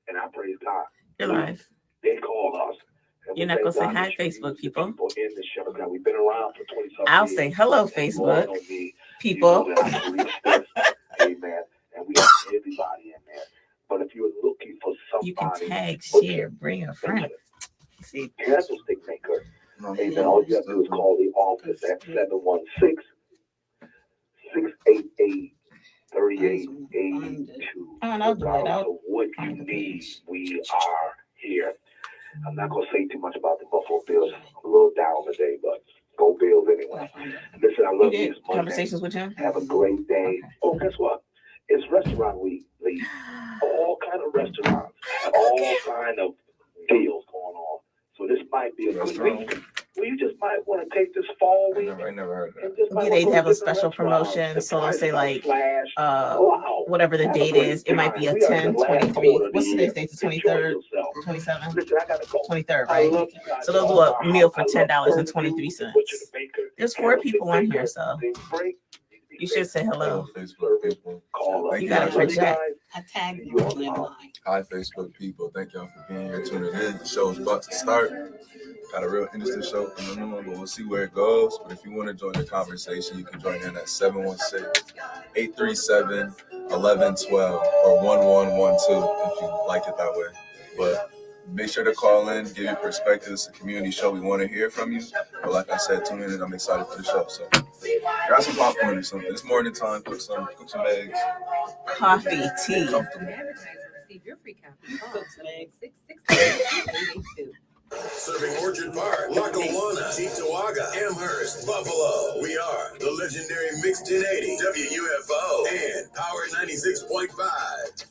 and I praise God. You're live. They call us. You're not going to say hi, Facebook people. In the show. Now, we've been around for 20-something I'll years. say hello, Facebook people. You know that I believe this. Amen. And we have everybody in there. But if you're looking for somebody, you can tag, share, bring a friend. See, candlestick maker. Amen. All you have to do is call the office at 716-688-3882. Regardless of what you need, we are here. I'm not going to say too much about the Buffalo Bills. I'm a little down today, but go Bills anyway. Listen, I love you. Conversations with him. Have a great day. Okay. Oh, guess what? It's restaurant week, Lee. All kind of restaurants, all kind of deals going on. So this might be a good week. Well, you just might want to take this fall week. I never heard that. Yeah, they have a special promotion. So let's say like whatever the date is, it might be a 10, 23. What's today's date? The 23rd, 27th, 23rd, right? So they'll do a meal for $10.23. There's 4 people on here, so you should say hello. Facebook people. You gotta project. I tagged you on that line. Hi, Facebook people. Thank y'all for being here, tuning in. The show's about to start. Got a real interesting show coming on, but we'll see where it goes. But if you want to join the conversation, you can join in at 716-837-1112 or 1112 if you like it that way. But make sure to call in, give your perspective. It's a community show. We want to hear from you. But like I said, tune in and I'm excited for the show. So grab some popcorn or something. It's morning time. Cook some eggs. Coffee, tea. Serving Orchard Park, Lackawanna, Cheektowaga, Amherst, Buffalo. We are the legendary Mixed 1080, WUFO, and Power 96.5.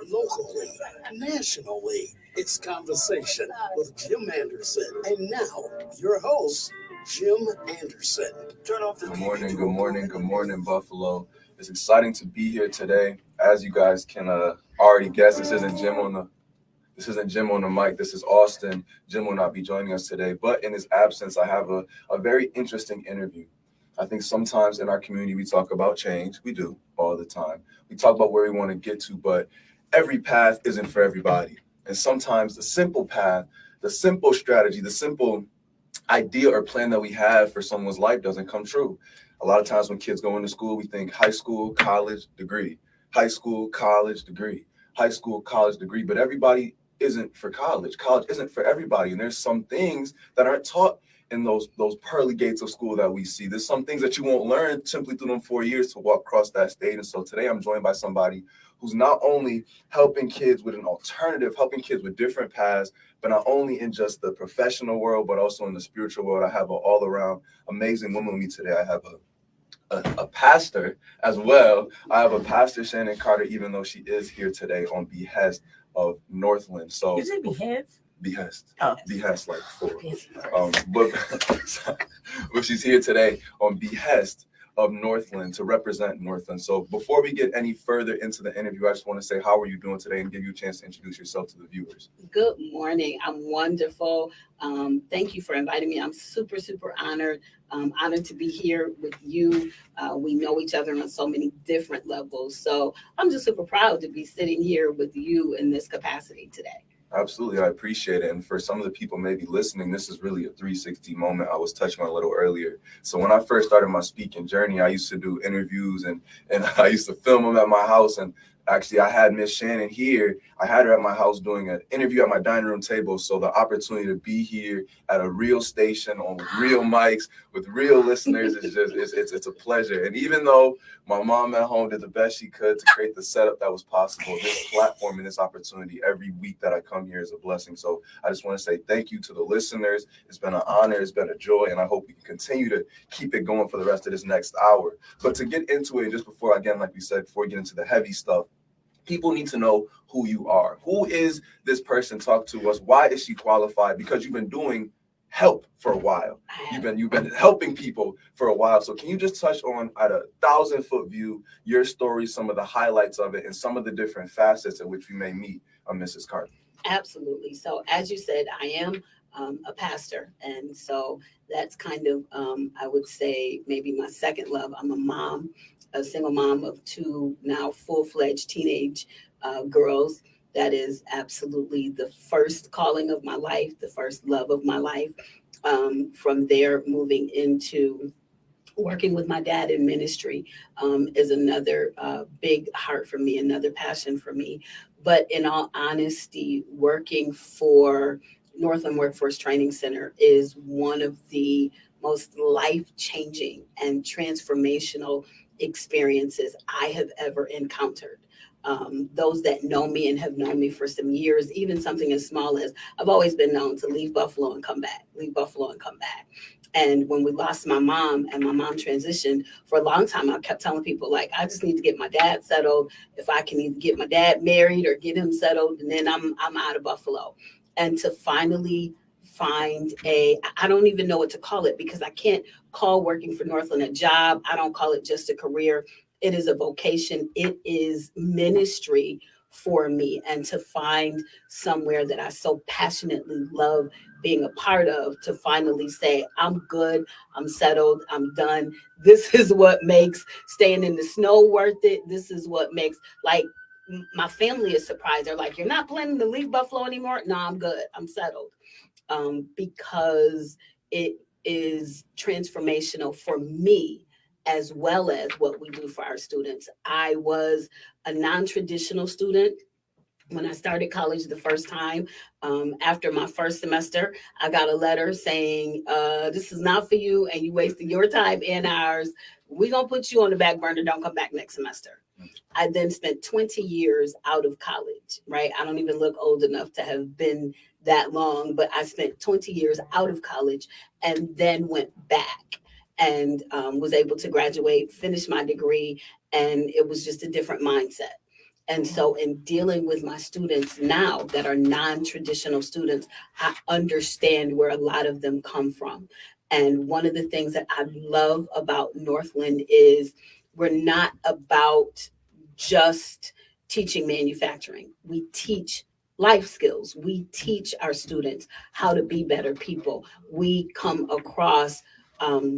Locally, nationally, it's Conversation with Jim Anderson. And now, your host, Jim Anderson. Turn off the Good morning, Buffalo. It's exciting to be here today. As you guys can already guess, this isn't Jim on the mic. This is Austin. Jim will not be joining us today, but in his absence, I have a very interesting interview. I think sometimes in our community, we talk about change. We do all the time. We talk about where we want to get to, but every path isn't for everybody. And sometimes the simple path, the simple strategy, the simple idea or plan that we have for someone's life doesn't come true. A lot of times when kids go into school, we think high school, college, degree, high school, college, degree, high school, college, degree, but everybody isn't for college. College isn't for everybody. And there's some things that aren't taught in those pearly gates of school that we see. There's some things that you won't learn simply through them 4 years to walk across that stage. And so today I'm joined by somebody who's not only helping kids with an alternative, helping kids with different paths, but not only in just the professional world, but also in the spiritual world. I have an all-around amazing woman with me today. I have a pastor as well. I have a pastor, Shannon Carter, even though she is here today on behest of Northland. So Is it behest? Behest. Oh. Behest like 4. But she's here today on behest of Northland to represent Northland. So before we get any further into the interview, I just want to say, how are you doing today, and give you a chance to introduce yourself to the viewers. Good morning. I'm wonderful. Thank you for inviting me. I'm super honored. Honored to be here with you. We know each other on so many different levels. So I'm just super proud to be sitting here with you in this capacity today. Absolutely. I appreciate it. And for some of the people maybe listening, this is really a 360 moment I was touching on a little earlier. So when I first started my speaking journey, I used to do interviews and I used to film them at my house. And actually, I had Miss Shannon here. I had her at my house doing an interview at my dining room table. So the opportunity to be here at a real station on real mics with real listeners is just, it's a pleasure. And even though my mom at home did the best she could to create the setup that was possible, this platform and this opportunity every week that I come here is a blessing. So I just want to say thank you to the listeners. It's been an honor. It's been a joy. And I hope we can continue to keep it going for the rest of this next hour. But to get into it, just before, again, like we said, before we get into the heavy stuff, people need to know who you are. Who is this person? Talk to us. Why is she qualified? Because you've been doing help for a while. You've been helping people for a while. So can you just touch on, at 1,000-foot view, your story, some of the highlights of it, and some of the different facets in which we may meet Mrs. Carter? Absolutely. So as you said, I am a pastor. And so that's kind of, I would say, maybe my second love. I'm a mom, a single mom of 2 now full-fledged teenage girls. That is absolutely the first calling of my life, the first love of my life. From there, moving into working with my dad in ministry is another big heart for me, another passion for me. But in all honesty, working for Northland Workforce Training Center is one of the most life-changing and transformational experiences I have ever encountered. Those that know me and have known me for some years, even something as small as I've always been known to leave Buffalo and come back, leave Buffalo and come back. And when we lost my mom and my mom transitioned, for a long time, I kept telling people, like, I just need to get my dad settled. If I can either get my dad married or get him settled, and then I'm out of Buffalo. And to finally find I don't even know what to call it, because I can't call working for Northland a job. I don't call it just a career. It is a vocation. It is ministry for me. And to find somewhere that I so passionately love being a part of, to finally say, I'm good, I'm settled, I'm done. This is what makes staying in the snow worth it. This is what makes, like, my family is surprised. They're like, you're not planning to leave Buffalo anymore? No, I'm good, I'm settled. Because it is transformational for me, as well as what we do for our students. I was a non-traditional student. When I started college the first time, after my first semester, I got a letter saying, this is not for you and you wasted your time and ours. We're going to put you on the back burner. Don't come back next semester. I then spent 20 years out of college, right? I don't even look old enough to have been that long, but I spent 20 years out of college and then went back and was able to graduate, finish my degree, and it was just a different mindset. And so in dealing with my students now that are non-traditional students, I understand where a lot of them come from. And one of the things that I love about Northland is we're not about just teaching manufacturing. We teach life skills. We teach our students how to be better people. We come across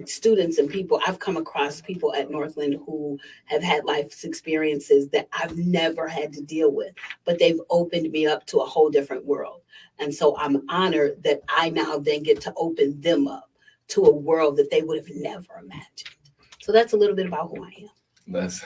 students and people. I've come across people at Northland who have had life experiences that I've never had to deal with, but they've opened me up to a whole different world. And so I'm honored that I now then get to open them up to a world that they would have never imagined. So that's a little bit about who I am. That's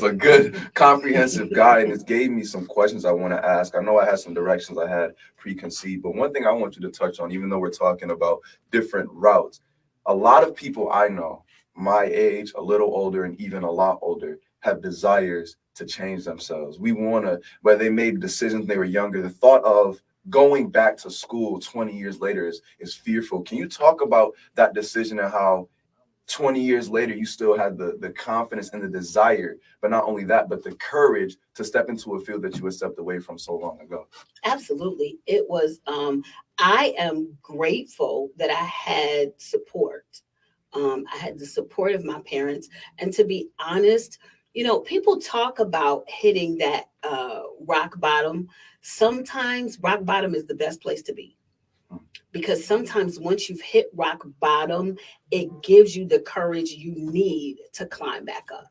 a good comprehensive guide, and it gave me some questions I want to ask. I know I had some directions I had preconceived, but one thing I want you to touch on, even though we're talking about different routes, a lot of people I know, my age, a little older, and even a lot older, have desires to change themselves. We want to, whether they made decisions when they were younger, the thought of going back to school 20 years later is fearful. Can you talk about that decision and how 20 years later, you still had the confidence and the desire, but not only that, but the courage to step into a field that you had stepped away from so long ago? Absolutely. It was, I am grateful that I had support. I had the support of my parents. And to be honest, you know, people talk about hitting that rock bottom. Sometimes rock bottom is the best place to be. Because sometimes once you've hit rock bottom, it gives you the courage you need to climb back up.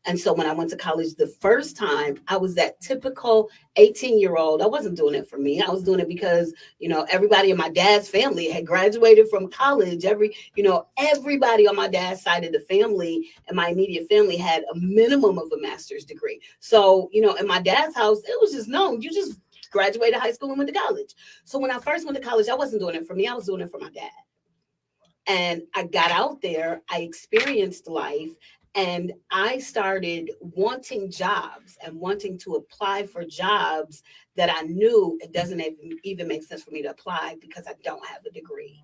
And so when I went to college the first time, I was that typical 18-year-old. I wasn't doing it for me. I was doing it because, you know, everybody in my dad's family had graduated from college. Everybody on my dad's side of the family and my immediate family had a minimum of a master's degree. So, you know, in my dad's house, it was just known. You just graduated high school and went to college. So when I first went to college, I wasn't doing it for me. I was doing it for my dad. And I got out there, I experienced life, and I started wanting jobs and wanting to apply for jobs that I knew it doesn't even make sense for me to apply because I don't have a degree.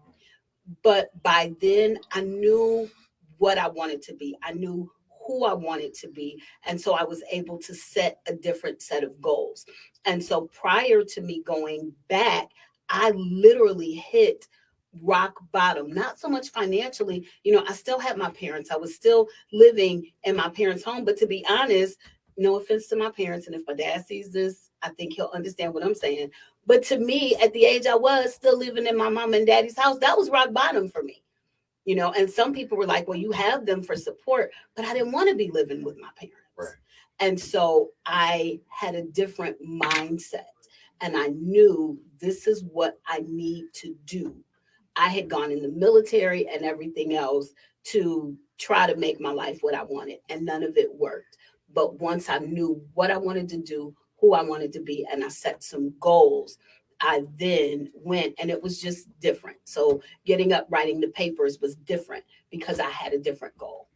But by then I knew what I wanted to be. I knew who I wanted to be. And so I was able to set a different set of goals. And so prior to me going back, I literally hit rock bottom, not so much financially. You know, I still had my parents. I was still living in my parents' home. But to be honest, no offense to my parents, and if my dad sees this, I think he'll understand what I'm saying. But to me, at the age I was still living in my mom and daddy's house, that was rock bottom for me. You know, and some people were like, well, you have them for support, but I didn't want to be living with my parents. Right. And so I had a different mindset, and I knew this is what I need to do. I had gone in the military and everything else to try to make my life what I wanted, and none of it worked. But once I knew what I wanted to do, who I wanted to be, and I set some goals, I then went, and it was just different. So getting up, writing the papers was different because I had a different goal.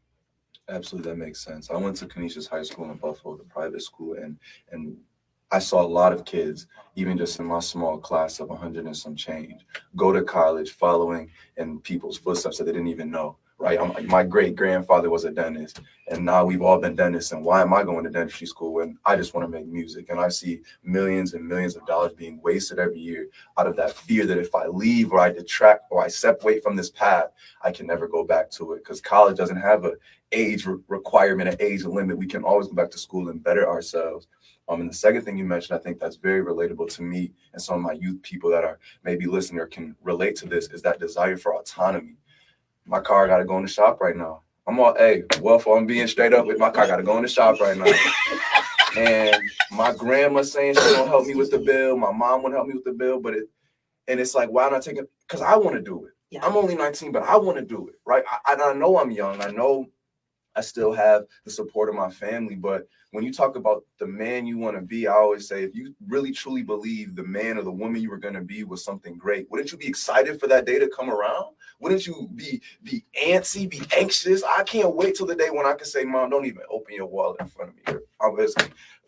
Absolutely, that makes sense. I went to Canisius High School in Buffalo, the private school, and I saw a lot of kids, even just in my small class of 100 and some change, go to college following in people's footsteps that they didn't even know, right? My great-grandfather was a dentist, and now we've all been dentists, and why am I going to dentistry school when I just want to make music? And I see millions and millions of dollars being wasted every year out of that fear that if I leave or I detract or I separate from this path, I can never go back to it, because college doesn't have a age requirement, an age limit. We can always go back to school and better ourselves. And the second thing you mentioned, I think that's very relatable to me and some of my youth people that are maybe listening or can relate to this, is that desire for autonomy. My car got to go in the shop right now. I'm being straight up with my car got to go in the shop right now. And my grandma saying she don't help me with the bill. My mom won't help me with the bill, it's like, why not take it? Because I want to do it. Yeah. I'm only 19, but I want to do it, right? I know I'm young. I know I still have the support of my family, but when you talk about the man you want to be, I always say, if you really truly believe the man or the woman you were going to be was something great, wouldn't you be excited for that day to come around? Wouldn't you be antsy, be anxious? I can't wait till the day when I can say, Mom, don't even open your wallet in front of me.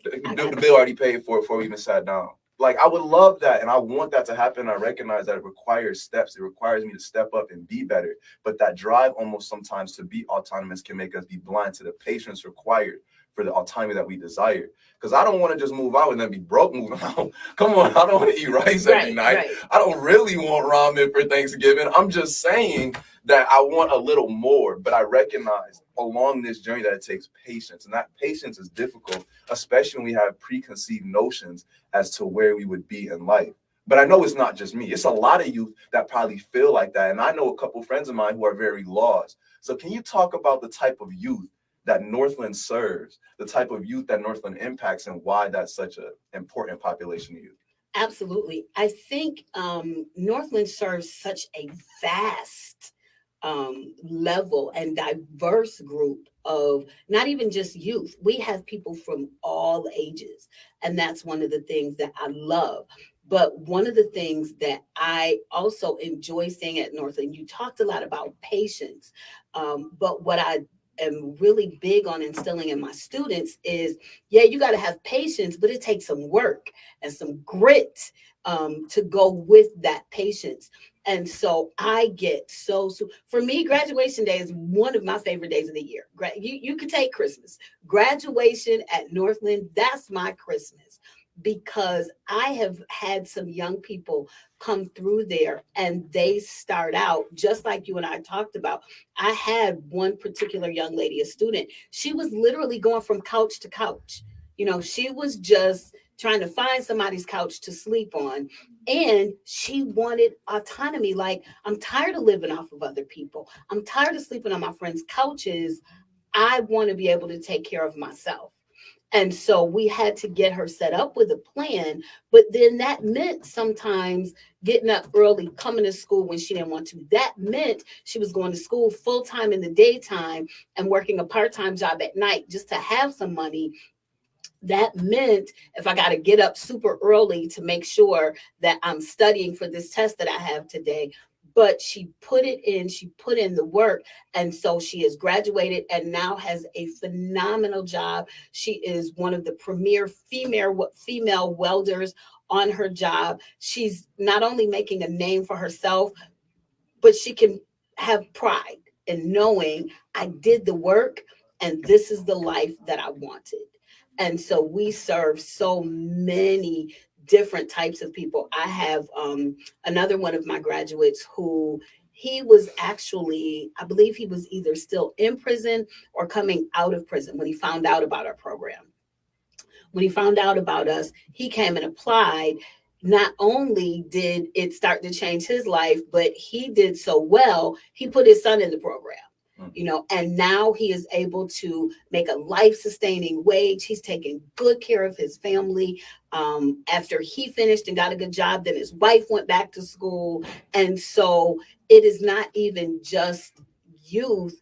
The bill already paid for it before we even sat down. Like, I would love that, and I want that to happen. I recognize that it requires steps. It requires me to step up and be better. But that drive almost sometimes to be autonomous can make us be blind to the patience required for the autonomy that we desire. Because I don't want to just move out and then be broke moving out. Come on, I don't want to eat rice every night. Right. I don't really want ramen for Thanksgiving. I'm just saying that I want a little more, but I recognize along this journey that it takes patience, and that patience is difficult, especially when we have preconceived notions as to where we would be in life. But I know it's not just me. It's a lot of youth that probably feel like that, and I know a couple of friends of mine who are very lost. So can you talk about the type of youth that Northland serves, the type of youth that Northland impacts, and why that's such an important population of youth? Absolutely. I think Northland serves such a vast level and diverse group of not even just youth. We have people from all ages, and that's one of the things that I love. But one of the things that I also enjoy seeing at Northland, you talked a lot about patience, but what I am really big on instilling in my students is, you got to have patience, but it takes some work and some grit to go with that patience. And so I get for me, graduation day is one of my favorite days of the year. You could take Christmas. Graduation at Northland, that's my Christmas, because I have had some young people come through there and they start out just like you and I talked about. I had one particular young lady, a student, she was literally going from couch to couch. She was just trying to find somebody's couch to sleep on. And she wanted autonomy. Like, I'm tired of living off of other people. I'm tired of sleeping on my friends' couches. I want to be able to take care of myself. And so we had to get her set up with a plan. But then that meant sometimes getting up early, coming to school when she didn't want to. That meant she was going to school full time in the daytime and working a part-time job at night just to have some money. That meant if I got to get up super early to make sure that I'm studying for this test that I have today. But she put in the work. And so she has graduated and now has a phenomenal job. She is one of the premier female welders on her job. She's not only making a name for herself, but she can have pride in knowing I did the work and this is the life that I wanted. And so we serve so many different types of people. I have another one of my graduates who he was actually, I believe he was either still in prison or coming out of prison when he found out about our program. When he found out about us, he came and applied. Not only did it start to change his life, but he did so well, he put his son in the program. And now he is able to make a life-sustaining wage. He's taking good care of his family. After he finished and got a good job, then his wife went back to school. And so it is not even just youth,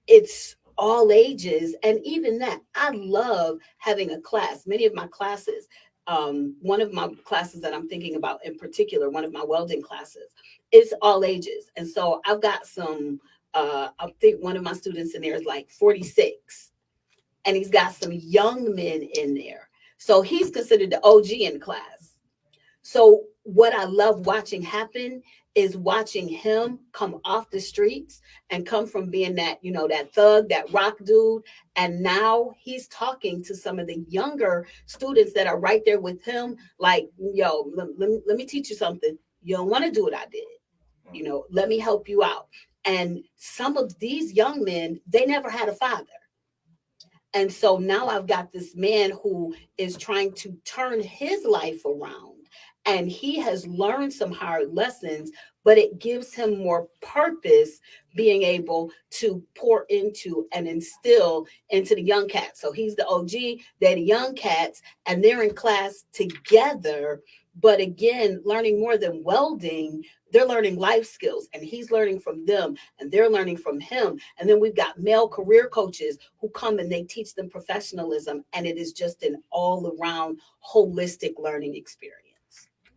it's all ages. And even that, I love having a class. Many of my classes, one of my classes that I'm thinking about in particular, one of my welding classes, is all ages. And so I've got some, I think one of my students in there is like 46, and he's got some young men in there. So he's considered the OG in class. So what I love watching happen is watching him come off the streets and come from being that, that thug, that rock dude. And now he's talking to some of the younger students that are right there with him. Like, yo, let me teach you something. You don't want to do what I did. Let me help you out. And some of these young men, they never had a father. And so now I've got this man who is trying to turn his life around. And he has learned some hard lessons, but it gives him more purpose being able to pour into and instill into the young cats. So he's the OG, they're the young cats, and they're in class together. But again, learning more than welding, they're learning life skills, and he's learning from them and they're learning from him. And then we've got male career coaches who come and they teach them professionalism. And it is just an all around holistic learning experience.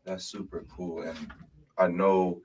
That's super cool. And I know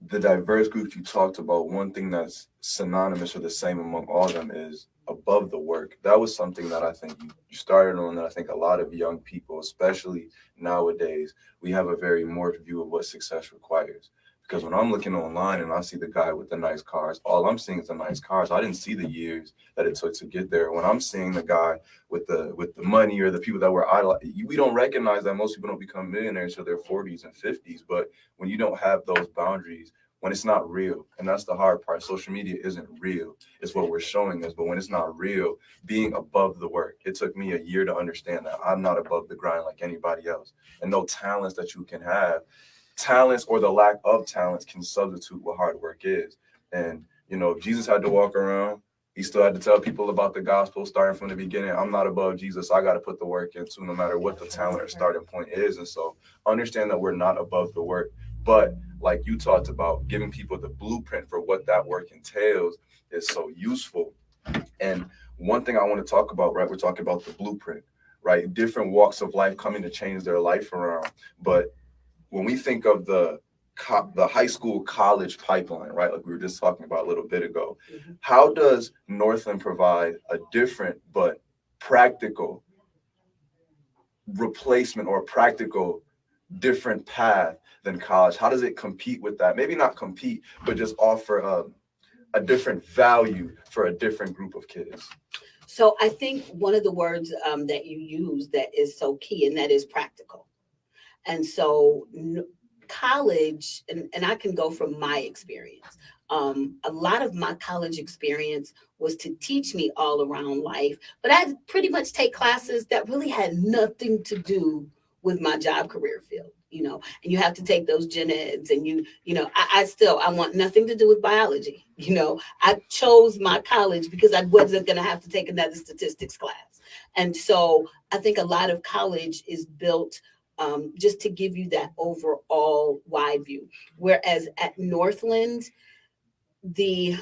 the diverse groups you talked about, one thing that's synonymous or the same among all of them is above the work. That was something that I think you started on, that I think a lot of young people, especially nowadays, we have a very morphed view of what success requires. Because when I'm looking online and I see the guy with the nice cars, all I'm seeing is the nice cars. I didn't see the years that it took to get there. When I'm seeing the guy with the money or the people that were idle, we don't recognize that most people don't become millionaires until their 40s and 50s. But when you don't have those boundaries, when it's not real, and that's the hard part, social media isn't real. It's what we're showing us. But when it's not real, being above the work, it took me a year to understand that I'm not above the grind like anybody else. And no talents that you can have, talents or the lack of talents, can substitute what hard work is. And, if Jesus had to walk around, he still had to tell people about the gospel starting from the beginning. I'm not above Jesus. I got to put the work into, no matter what the talent or starting point is. And so understand that we're not above the work. But like you talked about, giving people the blueprint for what that work entails is so useful. And one thing I want to talk about, right, we're talking about the blueprint, right? Different walks of life coming to change their life around. But when we think of the high school college pipeline, right, like we were just talking about a little bit ago, how does Northland provide a different but practical replacement or practical different path than college? How does it compete with that? Maybe not compete, but just offer a different value for a different group of kids. So I think one of the words that you use that is so key, and that is practical. And so college, and I can go from my experience. A lot of my college experience was to teach me all around life, but I pretty much take classes that really had nothing to do with my job career field, and you have to take those gen eds, and I want nothing to do with biology. I chose my college because I wasn't going to have to take another statistics class. And so I think a lot of college is built just to give you that overall wide view. Whereas at Northland, the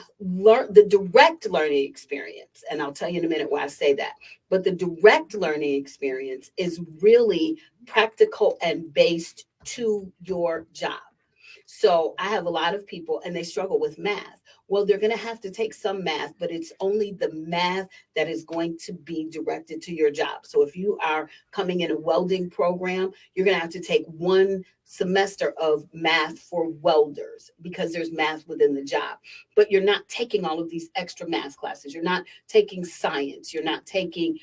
direct learning experience, and I'll tell you in a minute why I say that, but the direct learning experience is really practical and based to your job. So I have a lot of people and they struggle with math. Well, they're going to have to take some math, but it's only the math that is going to be directed to your job. So if you are coming in a welding program, you're going to have to take one semester of math for welders because there's math within the job. But you're not taking all of these extra math classes. You're not taking science. You're not taking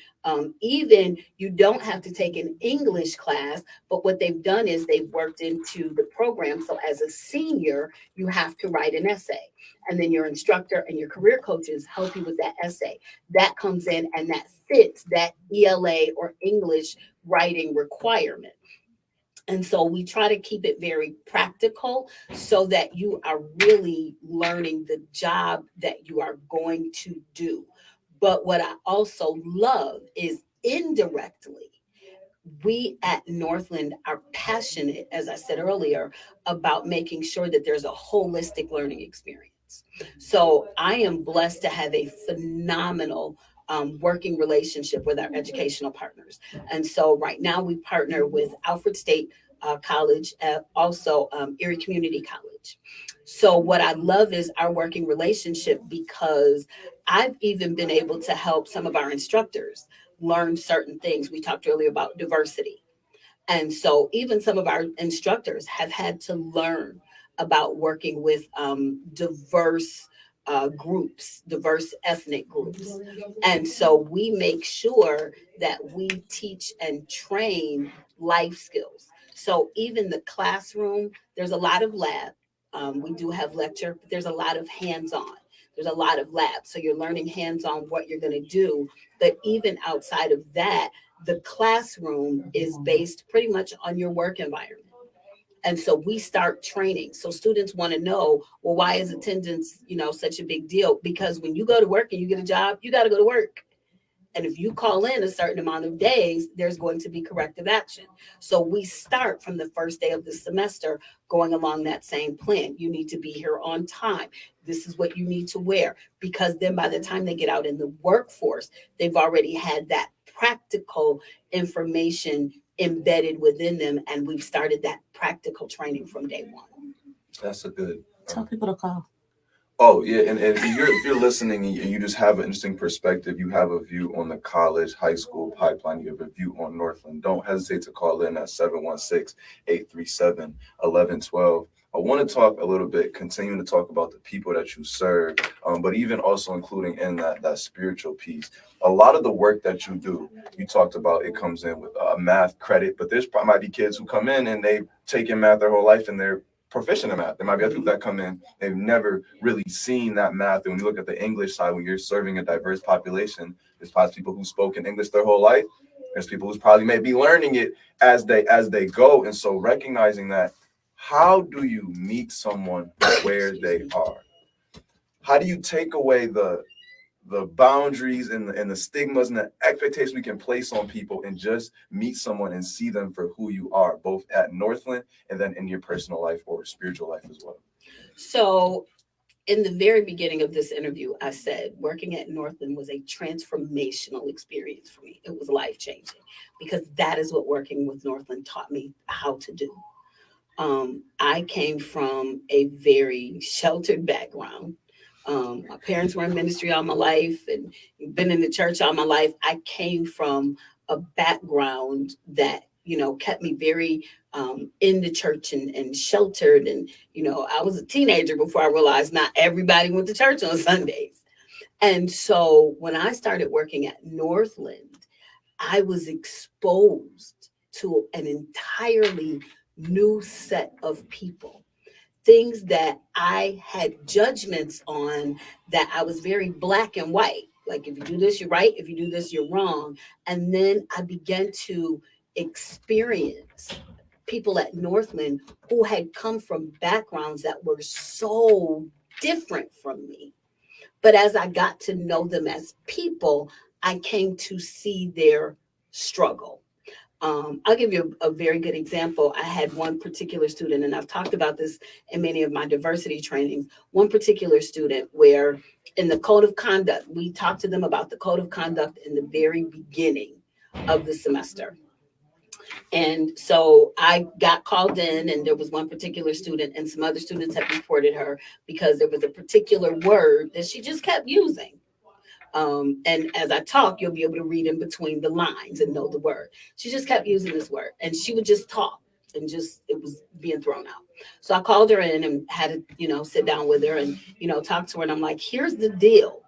even you don't have to take an English class. But what they've done is they've worked into the program. So as a senior, you have to write an essay. And then your instructor and your career coaches help you with that essay. That comes in and that fits that ELA or English writing requirement. And so we try to keep it very practical so that you are really learning the job that you are going to do. But what I also love is indirectly, we at Northland are passionate, as I said earlier, about making sure that there's a holistic learning experience. So I am blessed to have a phenomenal working relationship with our educational partners. And so right now we partner with Alfred State College, also Erie Community College. So what I love is our working relationship, because I've even been able to help some of our instructors learn certain things. We talked earlier about diversity. And so even some of our instructors have had to learn about working with diverse groups, diverse ethnic groups. And so we make sure that we teach and train life skills. So even the classroom, there's a lot of lab. We do have lecture, but there's a lot of hands-on. There's a lot of lab. So you're learning hands-on what you're going to do. But even outside of that, the classroom is based pretty much on your work environment. And so we start training. So students want to know, well, why is attendance, such a big deal? Because when you go to work and you get a job, you got to go to work. And if you call in a certain amount of days, there's going to be corrective action. So we start from the first day of the semester going along that same plan. You need to be here on time. This is what you need to wear. Because then by the time they get out in the workforce, they've already had that practical information embedded within them. And we've started that practical training from day one. That's a good. Tell people to call. Oh yeah, and if you're listening and you just have an interesting perspective, you have a view on the college, high school pipeline, you have a view on Northland, don't hesitate to call in at 716-837-1112. I want to talk a little bit, continuing to talk about the people that you serve, but even also including in that spiritual piece. A lot of the work that you do, you talked about, it comes in with math credit, but there's might be kids who come in and they've taken math their whole life and they're proficient in math. There might be other people that come in, they've never really seen that math. And when you look at the English side, when you're serving a diverse population, there's probably people who spoke in English their whole life. There's people who's probably maybe learning it as they go. And so recognizing that, how do you meet someone where they are? How do you take away the boundaries and the stigmas and the expectations we can place on people and just meet someone and see them for who you are, both at Northland and then in your personal life or spiritual life as well? So in the very beginning of this interview, I said working at Northland was a transformational experience for me. It was life-changing because that is what working with Northland taught me how to do. I came from a very sheltered background. My parents were in ministry all my life and been in the church all my life. I came from a background that, kept me very in the church and sheltered. And, I was a teenager before I realized not everybody went to church on Sundays. And so when I started working at Northland, I was exposed to an entirely new set of people. Things that I had judgments on, that I was very black and white. Like, if you do this, you're right. If you do this, you're wrong. And then I began to experience people at Northland who had come from backgrounds that were so different from me. But as I got to know them as people, I came to see their struggle. I'll give you a very good example. I had one particular student, and I've talked about this in many of my diversity trainings, one particular student where in the code of conduct, we talked to them about the code of conduct in the very beginning of the semester. And so I got called in, and there was one particular student, and some other students had reported her because there was a particular word that she just kept using. And as I talk, you'll be able to read in between the lines and know the word. She just kept using this word, and she would just talk and it was being thrown out. So I called her in and had to, sit down with her and, talk to her. And I'm like, here's the deal.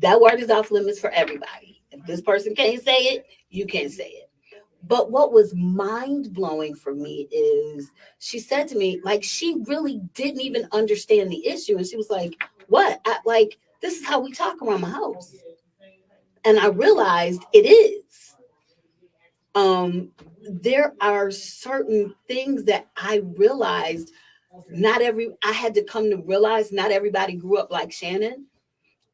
That word is off limits for everybody. If this person can't say it, you can't say it. But what was mind blowing for me is she said to me, like, she really didn't even understand the issue. And she was like, what? This is how we talk around my house. And I realized it is. there are certain things that I realized I had to come to realize not everybody grew up like Shannon.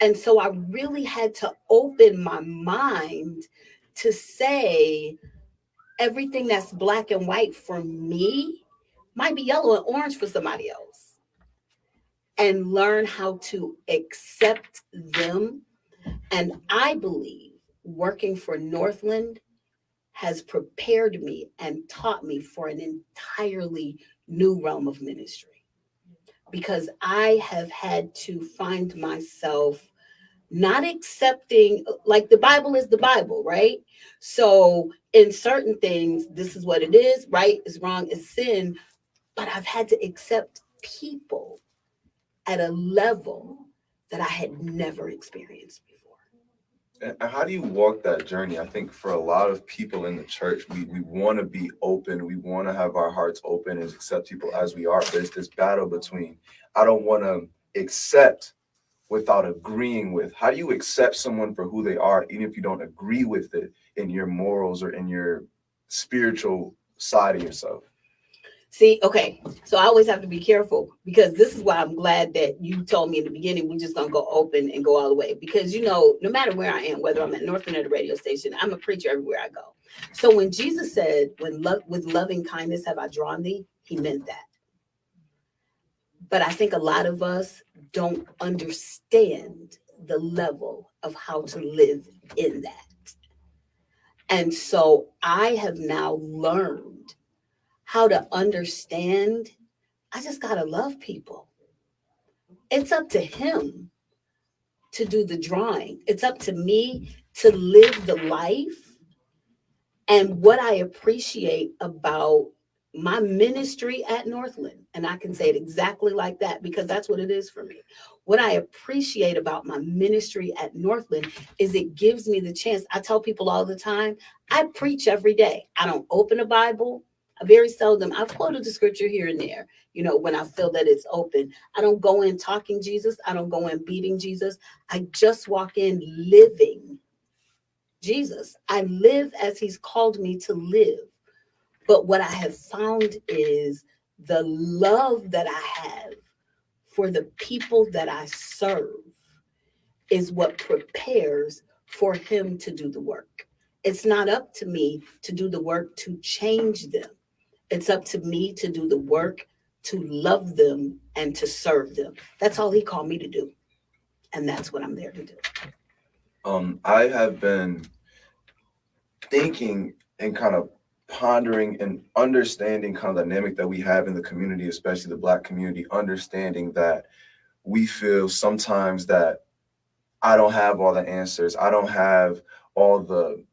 And so I really had to open my mind to say everything that's black and white for me might be yellow and orange for somebody else, and learn how to accept them. And I believe working for Northland has prepared me and taught me for an entirely new realm of ministry, because I have had to find myself not accepting, like the Bible is the Bible, right? So in certain things, this is what it is, right is wrong is sin, but I've had to accept people at a level that I had never experienced before. And how do you walk that journey? I think for a lot of people in the church, we want to be open. We want to have our hearts open and accept people as we are. But it's this battle between, I don't want to accept without agreeing with. How do you accept someone for who they are, even if you don't agree with it in your morals or in your spiritual side of yourself? See, okay, so I always have to be careful, because this is why I'm glad that you told me in the beginning, we're just going to go open and go all the way. Because, you know, no matter where I am, whether I'm at Northland or the radio station, I'm a preacher everywhere I go. So when Jesus said, with loving kindness have I drawn thee, he meant that. But I think a lot of us don't understand the level of how to live in that. And so I have now learned how to understand, I just got to love people. It's up to him to do the drawing. It's up to me to live the life. And what I appreciate about my ministry at Northland, and I can say it exactly like that because that's what it is for me. What I appreciate about my ministry at Northland is it gives me the chance. I tell people all the time, I preach every day. I don't open a Bible. I very seldom, I've quoted the scripture here and there, you know, when I feel that it's open. I don't go in talking Jesus. I don't go in beating Jesus. I just walk in living Jesus. I live as he's called me to live. But what I have found is the love that I have for the people that I serve is what prepares for him to do the work. It's not up to me to do the work to change them. It's up to me to do the work to love them and to serve them. That's all he called me to do. And that's what I'm there to do. I have been thinking and kind of pondering and understanding kind of the dynamic that we have in the community, especially the Black community, understanding that we feel sometimes that I don't have all the answers. I don't have all the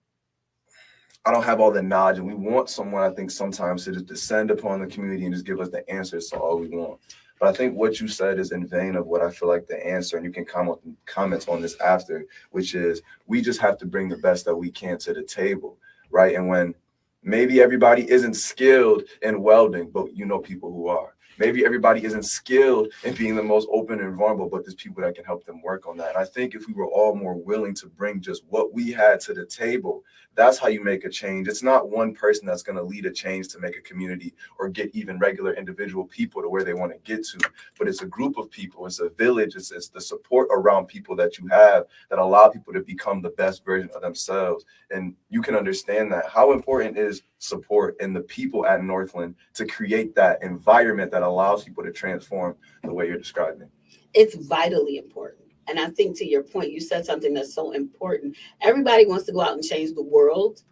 knowledge, and we want someone, I think, sometimes to just descend upon the community and just give us the answers to all we want. But I think what you said is in vain of what I feel like the answer, and you can comment on this after, which is we just have to bring the best that we can to the table, right? And when maybe everybody isn't skilled in welding, but you know people who are. Maybe everybody isn't skilled in being the most open and vulnerable, but there's people that can help them work on that. And I think if we were all more willing to bring just what we had to the table, that's how you make a change. It's not one person that's going to lead a change to make a community or get even regular individual people to where they want to get to, but it's a group of people. It's a village. It's the support around people that you have that allow people to become the best version of themselves. And you can understand that. How important is support and the people at Northland to create that environment that allows people to transform the way you're describing? It's vitally important. And I think to your point, you said something that's so important. Everybody wants to go out and change the world.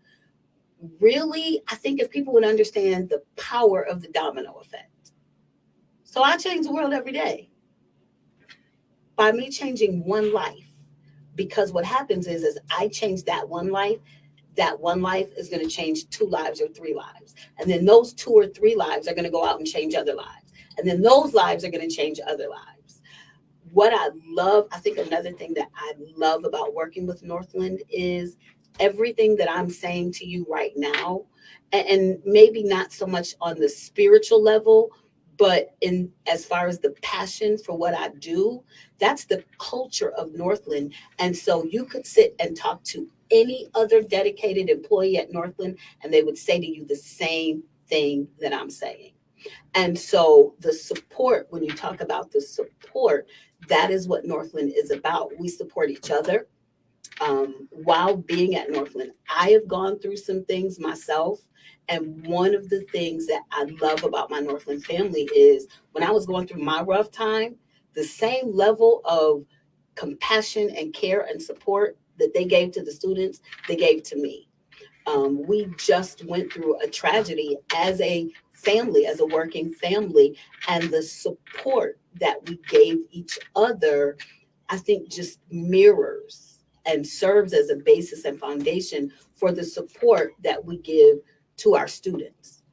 Really, I think if people would understand the power of the domino effect. So I change the world every day by me changing one life. Because what happens is I change that one life is going to change 2 lives or 3 lives. And then those 2 or 3 lives are going to go out and change other lives. And then those lives are going to change other lives. What I love, I think another thing that I love about working with Northland is everything that I'm saying to you right now, and maybe not so much on the spiritual level, but in as far as the passion for what I do, that's the culture of Northland. And so you could sit and talk to any other dedicated employee at Northland, and they would say to you the same thing that I'm saying. And so the support, when you talk about the support, that is what Northland is about. We support each other. While being at Northland, I have gone through some things myself. And one of the things that I love about my Northland family is when I was going through my rough time, the same level of compassion and care and support that they gave to the students, they gave to me. We just went through a tragedy as a family, as a working family, and the support that we gave each other, I think, just mirrors and serves as a basis and foundation for the support that we give to our students.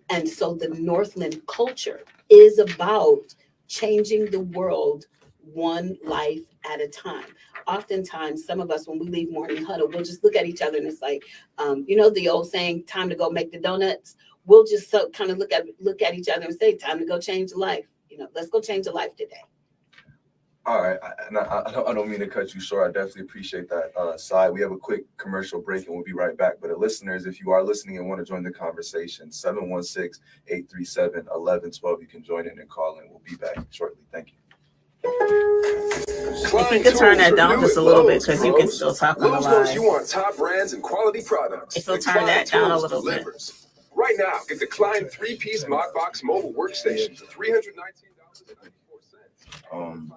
And so the Northland culture is about changing the world one life at a time. Oftentimes, some of us, when we leave morning huddle, we'll just look at each other and it's like, you know, the old saying, time to go make the donuts. We'll just kind of look at each other and say, time to go change a life. You know, let's go change a life today. All right, I don't mean to cut you short. I definitely appreciate that side. We have a quick commercial break and we'll be right back. But the listeners, if you are listening and want to join the conversation, 716-837-1112, you can join in and call in. We'll be back shortly. Thank you. If you could turn that down just a little bit, because you can still talk on the Lowe's line. knows you want top brands and quality products. If you'll turn that down a little bit. Right now, get the Klein 3-piece Modbox mobile workstation for $319.94.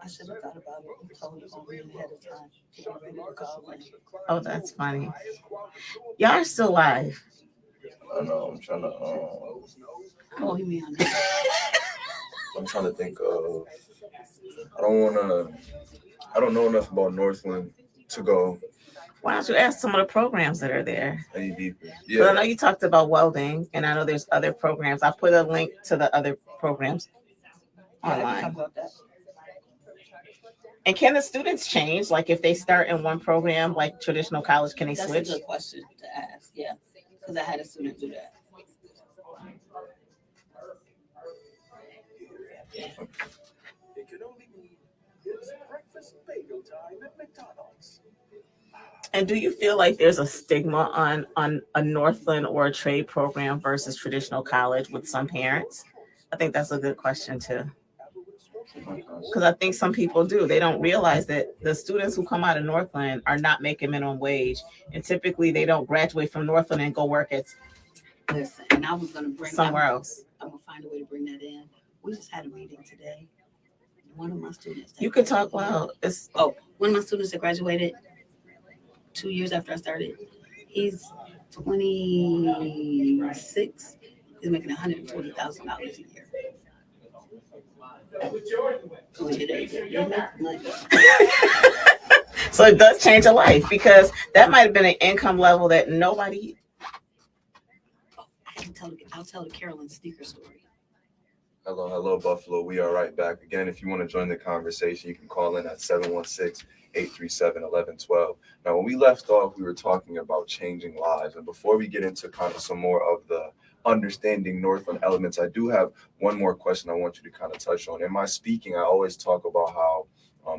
I should have thought about it and told you ahead of time. Oh, that's funny. Y'all are still live. I know. I'm trying to. Oh, you mean on that? I'm trying to think of. I don't know enough about Northland to go Why don't you ask some of the programs that are there? any deeper. Yeah. I know you talked about welding, and I know there's other programs. I put a link to the other programs online. And can the students change? Like if they start in one program, like traditional college, can they switch? That's a good question to ask. Yeah, because I had a student do that. It could only mean it's breakfast bagel time at McDonald's. And do you feel like there's a stigma on a Northland or a trade program versus traditional college with some parents? I think that's a good question too. Because I think some people do. They don't realize that the students who come out of Northland are not making minimum wage. And typically they don't graduate from Northland and go work at Listen, and I was going to bring somewhere else. I'm going to find a way to bring that in. We just had a meeting today. One of my students. You could talk loud. One of my students that graduated 2 years after I started, he's 26. He's making $120,000 a year. So it does change a life, because that might have been an income level that nobody. I'll tell the Carolyn sneaker story. Hello, Buffalo. We are right back. Again, if you want to join the conversation, you can call in at 716-837-1112. Now, when we left off, we were talking about changing lives. And before we get into kind of some more of the understanding Northland elements, I do have one more question I want you to kind of touch on. In my speaking, I always talk about how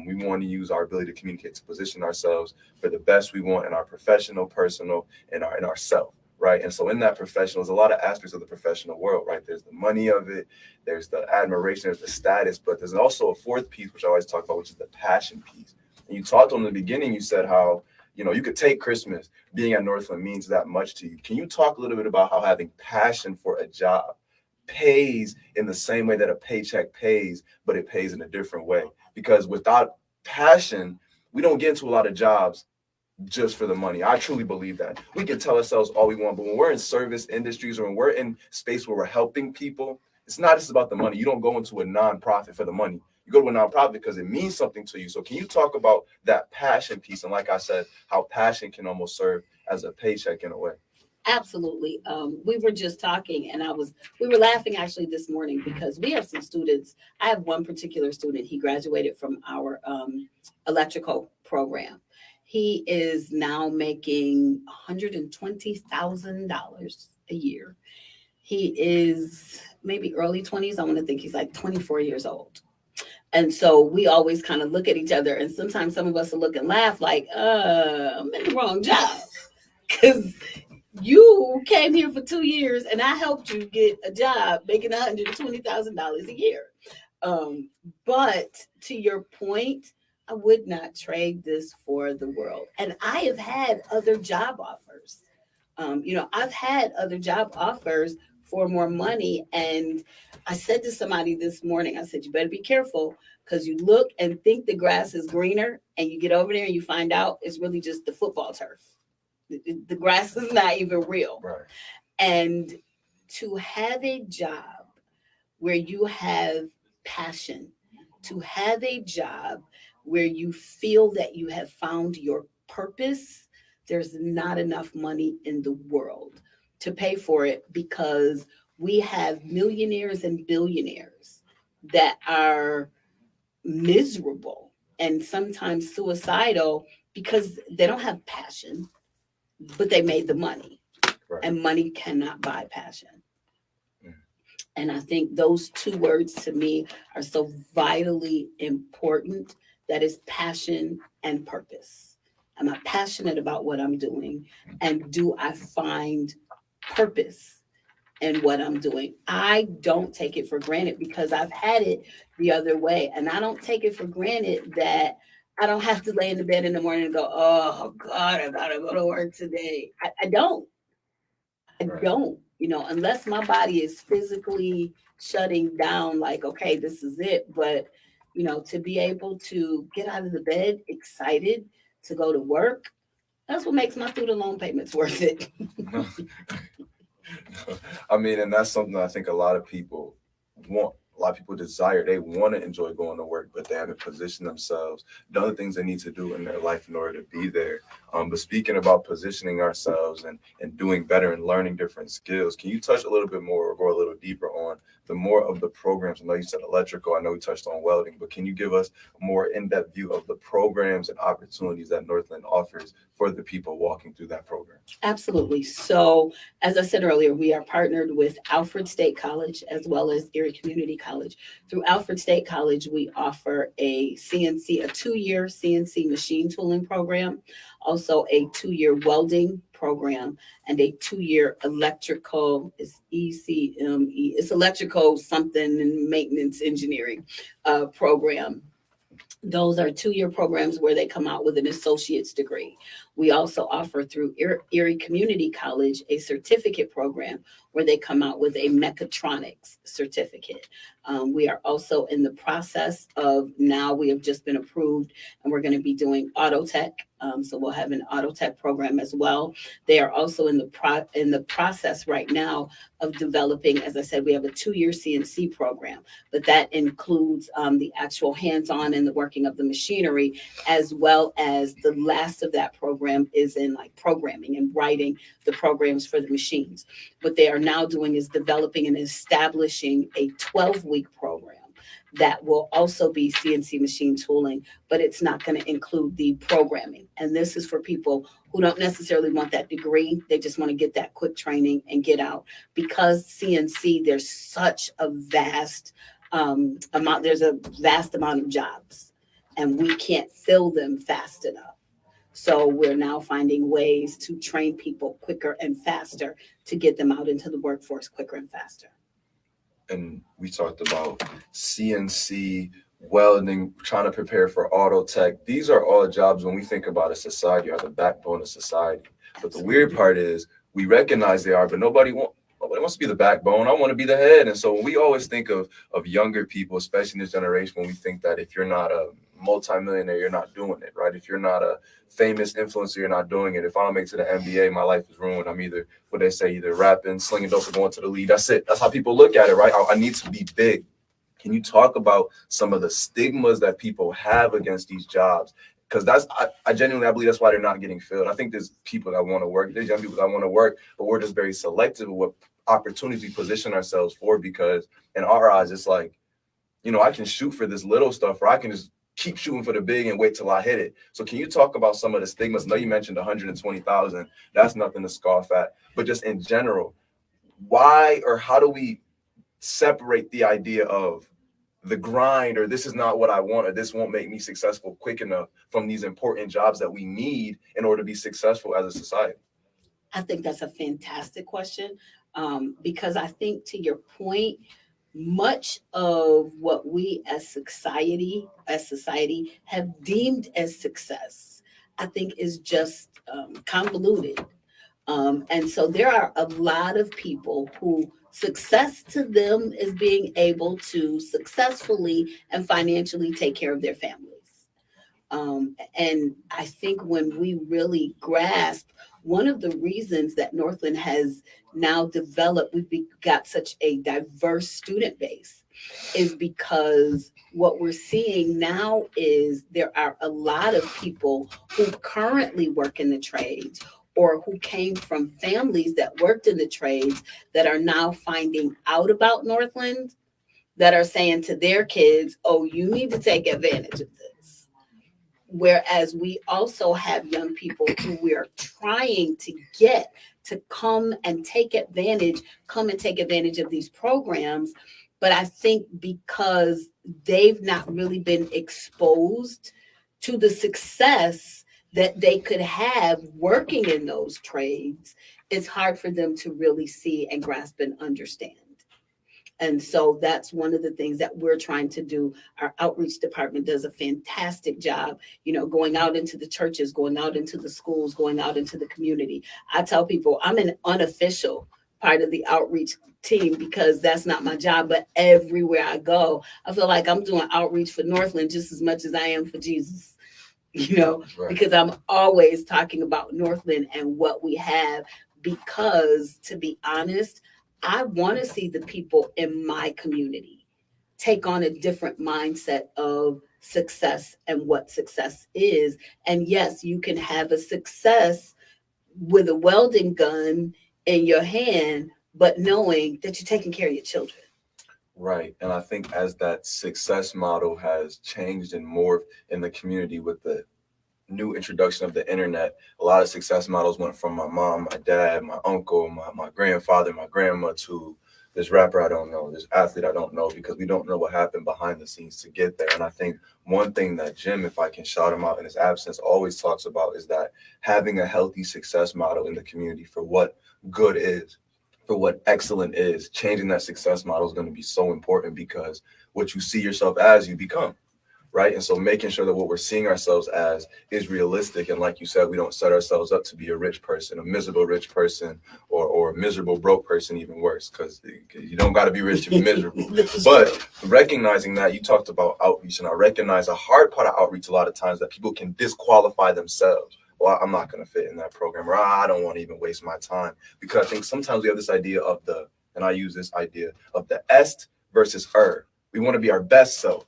we want to use our ability to communicate to position ourselves for the best we want in our professional, personal, and in ourself. Right. And so in that professional, there's a lot of aspects of the professional world, right? There's the money of it, there's the admiration, there's the status, but there's also a fourth piece, which I always talk about, which is the passion piece. And you talked on the beginning, you said how, you know, you could take Christmas, being at Northland means that much to you. Can you talk a little bit about how having passion for a job pays in the same way that a paycheck pays, but it pays in a different way? Because without passion, we don't get into a lot of jobs just for the money. I truly believe that. We can tell ourselves all we want, but when we're in service industries or when we're in space where we're helping people, it's not just about the money. You don't go into a nonprofit for the money. You go to a nonprofit because it means something to you. So can you talk about that passion piece? And like I said, how passion can almost serve as a paycheck in a way. Absolutely. We were just talking and we were laughing actually this morning because we have some students. I have one particular student. He graduated from our electrical program. He is now making $120,000 a year. He is maybe early 20s. I want to think he's like 24 years old. And so we always kind of look at each other, and sometimes some of us will look and laugh like, I'm in the wrong job. Because you came here for 2 years and I helped you get a job making $120,000 a year. But to your point, I would not trade this for the world. And I have had other job offers. I've had other job offers for more money. And I said to somebody this morning, I said, you better be careful, because you look and think the grass is greener and you get over there and you find out it's really just the football turf. The grass is not even real. Right. And to have a job where you have passion, to have a job where you feel that you have found your purpose, there's not enough money in the world to pay for it, because we have millionaires and billionaires that are miserable and sometimes suicidal because they don't have passion, but they made the money. Right. And money cannot buy passion. Mm. And I think those two words to me are so vitally important. That is passion and purpose. Am I passionate about what I'm doing? And do I find purpose in what I'm doing? I don't take it for granted, because I've had it the other way. And I don't take it for granted that I don't have to lay in the bed in the morning and go, oh God, I gotta go to work today. I don't. Right. Don't, unless my body is physically shutting down, like, okay, this is it. But, to be able to get out of the bed excited to go to work, that's what makes my student loan payments worth it. I mean, and that's something I think a lot of people want. A lot of people desire. They want to enjoy going to work, but they haven't positioned themselves, done the things they need to do in their life in order to be there. But speaking about positioning ourselves and doing better and learning different skills, can you touch a little bit more or go a little deeper on the more of the programs? I know you said electrical. I know we touched on welding, but can you give us a more in-depth view of the programs and opportunities that Northland offers for the people walking through that program? Absolutely. So, as I said earlier, we are partnered with Alfred State College as well as Erie Community College. Through Alfred State College, we offer a 2-year CNC machine tooling program, also a 2-year welding program, and a 2-year electrical, it's ECME, it's electrical something and maintenance engineering program. Those are 2-year programs where they come out with an associate's degree. We also offer through Erie Community College a certificate program where they come out with a mechatronics certificate. We are also in the process of, now we have just been approved and we're going to be doing auto tech. So we'll have an auto tech program as well. They are also in the process right now of developing, as I said, we have a 2-year CNC program, but that includes the actual hands-on and the working of the machinery, as well as the last of that program is in like programming and writing the programs for the machines. What they are now doing is developing and establishing a 12-week program that will also be CNC machine tooling, but it's not going to include the programming. And this is for people who don't necessarily want that degree. They just want to get that quick training and get out. Because CNC, there's such a vast amount, there's a vast amount of jobs, and we can't fill them fast enough. So we're now finding ways to train people quicker and faster to get them out into the workforce quicker and faster. And we talked about CNC, welding, trying to prepare for auto tech. These are all jobs, when we think about a society, are the backbone of society. But the weird part is we recognize they are, but nobody wants to be the backbone. I want to be the head. And so when we always think of younger people, especially in this generation, when we think that if you're not a multimillionaire, you're not doing it, right? If you're not a famous influencer, you're not doing it. If I don't make it to the NBA, my life is ruined. I'm either, what they say, either rapping, slinging dope, or going to the league. That's it. That's how people look at it, right? I need to be big. Can you talk about some of the stigmas that people have against these jobs? Because I genuinely believe that's why they're not getting filled. I think there's people that want to work. There's young people that want to work, but we're just very selective of what opportunities we position ourselves for, because in our eyes, it's like, I can shoot for this little stuff, or I can just keep shooting for the big and wait till I hit it. So can you talk about some of the stigmas? I know you mentioned 120,000. That's nothing to scoff at. But just in general, why or how do we separate the idea of the grind, or this is not what I want, or this won't make me successful quick enough from these important jobs that we need in order to be successful as a society? I think that's a fantastic question, because I think, to your point, much of what we as society have deemed as success, I think, is just convoluted. And so there are a lot of people who success to them is being able to successfully and financially take care of their families. And I think when we really grasp one of the reasons that Northland has now developed, got such a diverse student base, is because what we're seeing now is there are a lot of people who currently work in the trades or who came from families that worked in the trades that are now finding out about Northland, that are saying to their kids, oh, you need to take advantage of this. Whereas we also have young people who we are trying to get to come and take advantage of these programs. But I think because they've not really been exposed to the success that they could have working in those trades, it's hard for them to really see and grasp and understand. And so that's one of the things that we're trying to do. Our outreach department does a fantastic job, going out into the churches, going out into the schools, going out into the community. I tell people I'm an unofficial part of the outreach team because that's not my job, but everywhere I go, I feel like I'm doing outreach for Northland just as much as I am for Jesus, Right. because I'm always talking about Northland and what we have, because, to be honest, I want to see the people in my community take on a different mindset of success and what success is. And yes, you can have a success with a welding gun in your hand, but knowing that you're taking care of your children. Right. And I think as that success model has changed and morphed in the community with the new introduction of the internet, a lot of success models went from my mom, my dad, my uncle, my grandfather, my grandma, to this rapper I don't know, this athlete I don't know, because we don't know what happened behind the scenes to get there. And I think one thing that Jim, if I can shout him out in his absence, always talks about is that having a healthy success model in the community for what good is, for what excellent is, changing that success model is going to be so important, because what you see yourself as, you become. Right. And so making sure that what we're seeing ourselves as is realistic. And like you said, we don't set ourselves up to be a rich person, a miserable rich person, or a miserable broke person, even worse, because you don't got to be rich to be miserable. But recognizing that, you talked about outreach, and I recognize a hard part of outreach a lot of times that people can disqualify themselves. Well, I'm not going to fit in that program, or I don't want to even waste my time, because I think sometimes we have this idea of and I use this idea of the est versus we want to be our best self.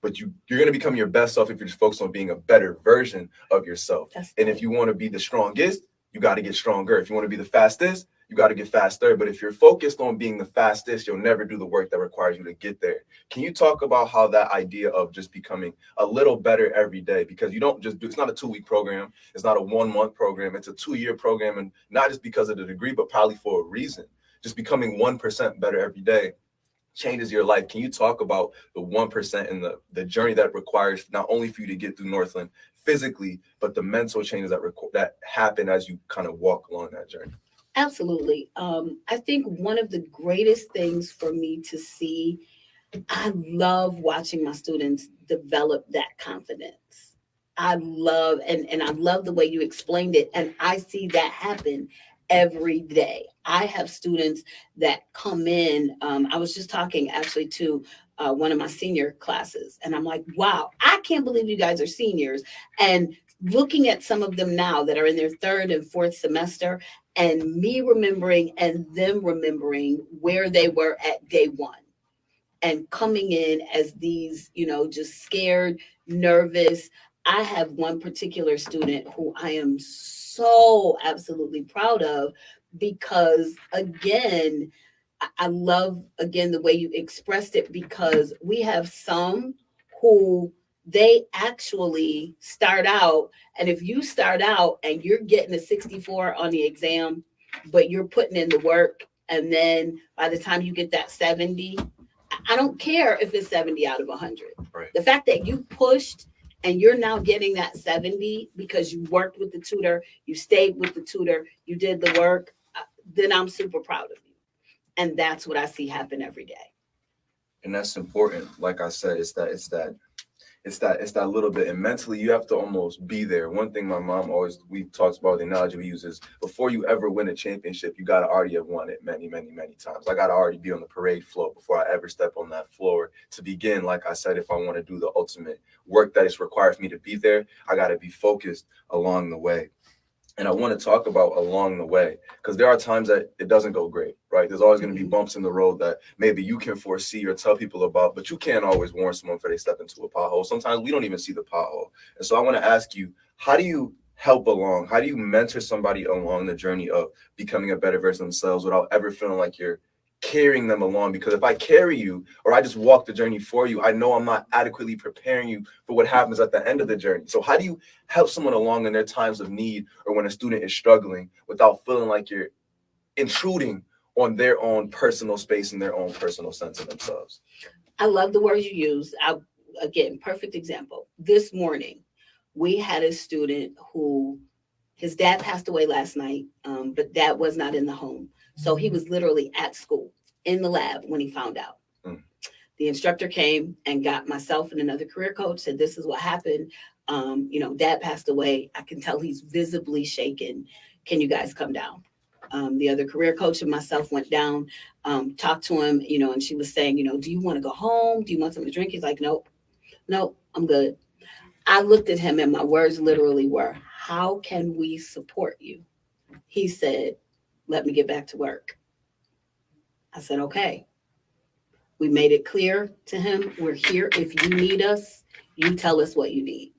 But you're going to become your best self if you're just focused on being a better version of yourself. And if you want to be the strongest, you got to get stronger. If you want to be the fastest, you got to get faster. But if you're focused on being the fastest, you'll never do the work that requires you to get there. Can you talk about how that idea of just becoming a little better every day, because you don't just it's not a 2-week program. It's not a 1-month program. It's a 2-year program. And not just because of the degree, but probably for a reason. Just becoming 1% better every day changes your life. Can you talk about the 1% and the journey that requires not only for you to get through Northland physically, but the mental changes that happen as you kind of walk along that journey? Absolutely. I think one of the greatest things for me to see, I love watching my students develop that confidence. I love, and I love the way you explained it. And I see that happen every day. I have students that come in. I was just talking actually to one of my senior classes, and I'm like, wow, I can't believe you guys are seniors. And looking at some of them now that are in their 3rd and 4th semester, and me remembering and them remembering where they were at day 1, and coming in as these, just scared, nervous. I have one particular student who I am so absolutely proud of, because again, I love again the way you expressed it, because we have some who they actually start out, and if you start out and you're getting a 64 on the exam, but you're putting in the work, and then by the time you get that 70, I don't care if it's 70 out of 100. Right. The fact that you pushed and you're now getting that 70 because you worked with the tutor, you stayed with the tutor, you did the work, then I'm super proud of you. And that's what I see happen every day. And that's important. Like I said, it's that little bit. And mentally, you have to almost be there. One thing my mom we talks about, the analogy we use is, before you ever win a championship, you got to already have won it many, many, many times. I got to already be on the parade float before I ever step on that floor to begin. Like I said, if I want to do the ultimate work that is required for me to be there, I got to be focused along the way. And I want to talk about along the way, because there are times that it doesn't go great, right? There's always going to be bumps in the road that maybe you can foresee or tell people about, but you can't always warn someone before they step into a pothole. Sometimes we don't even see the pothole. And so I want to ask you, how do you help along? How do you mentor somebody along the journey of becoming a better version of themselves without ever feeling like you're carrying them along? Because if I carry you, or I just walk the journey for you, I know I'm not adequately preparing you for what happens at the end of the journey. So how do you help someone along in their times of need, or when a student is struggling, without feeling like you're intruding on their own personal space and their own personal sense of themselves? I love the words you use. Again, perfect example. This morning, we had a student who, his dad passed away last night, but dad was not in the home. So he was literally at school in the lab when he found out. The instructor came and got myself and another career coach, said, this is what happened. Dad passed away. I can tell he's visibly shaken. Can you guys come down? The other career coach and myself went down, talked to him, and she was saying, do you want to go home? Do you want something to drink? He's like, nope, I'm good. I looked at him and my words literally were, how can we support you? He said, let me get back to work. I said, okay. We made it clear to him, we're here. If you need us, you tell us what you need.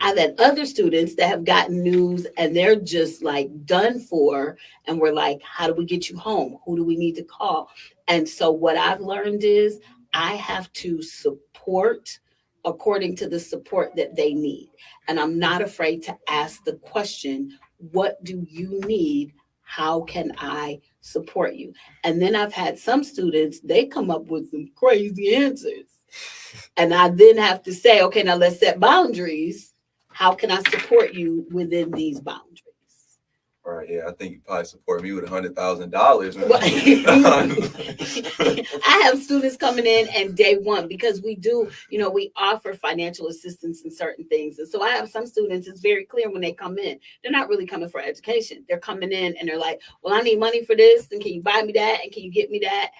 I've had other students that have gotten news and they're just like done for. And we're like, how do we get you home? Who do we need to call? And so what I've learned is I have to support according to the support that they need. And I'm not afraid to ask the question, what do you need? How can I support you? And then I've had some students, they come up with some crazy answers. And I then have to say, okay, now let's set boundaries. How can I support you within these boundaries? All right, yeah, I think you probably support me with $100,000. I have students coming in and day one, because we do, we offer financial assistance in certain things. And so I have some students, it's very clear when they come in, they're not really coming for education. They're coming in and they're like, well, I need money for this. And can you buy me that? And can you get me that?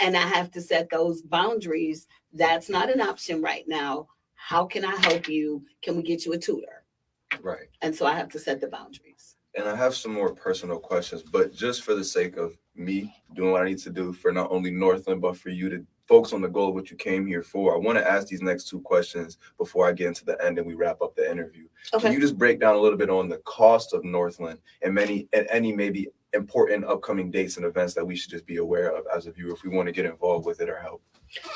And I have to set those boundaries. That's not an option right now. How can I help you? Can we get you a tutor? Right. And so I have to set the boundaries. And I have some more personal questions, but just for the sake of me doing what I need to do for not only Northland, but for you to focus on the goal of what you came here for, I want to ask these next two questions before I get into the end and we wrap up the interview. Okay. Can you just break down a little bit on the cost of Northland and any maybe important upcoming dates and events that we should just be aware of as a viewer if we want to get involved with it or help?